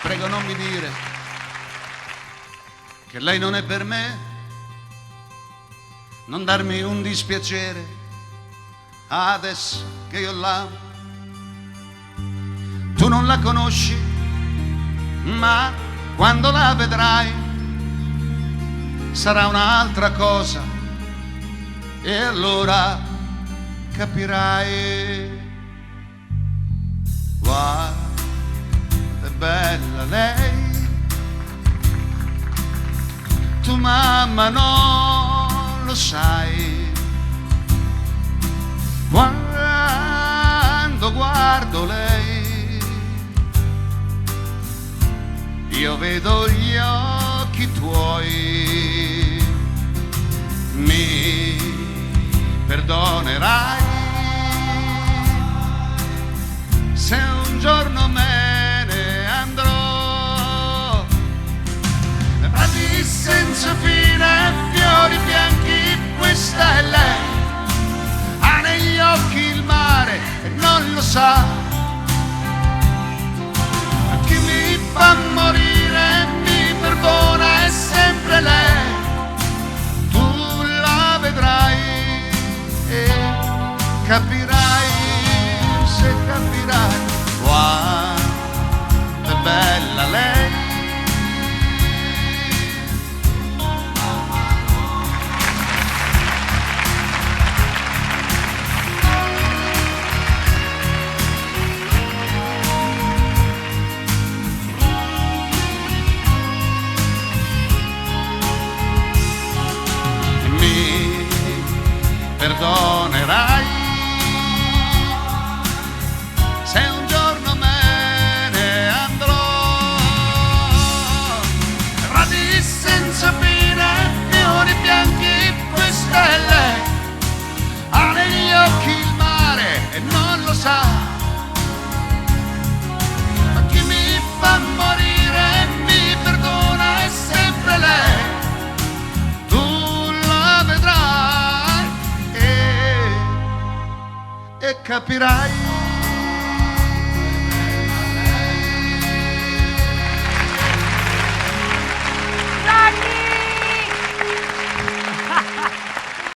prego non mi dire che lei non è per me, non darmi un dispiacere adesso che io l'amo. Tu non la conosci, ma quando la vedrai sarà un'altra cosa e allora capirai. Guarda, è bella lei, tu mamma non lo sai. Quando guardo lei, io vedo gli occhi tuoi. Mi perdonerai se un giorno me ne andrò. Prati senza fine, fiori bianchi, questa è lei. Ha negli occhi il mare e non lo sa. Chi mi fa morire, mi perdona, è sempre lei. Tu la vedrai e capirai, se capirai quanto è bella lei. Mi perdonerai se un giorno me ne andrò. Prati senza fine, fiori bianchi, questa è lei. Ha negli occhi il mare e non lo sa. Ma chi mi fa morire, mi perdona, è sempre lei. Tu la vedrai e capirai.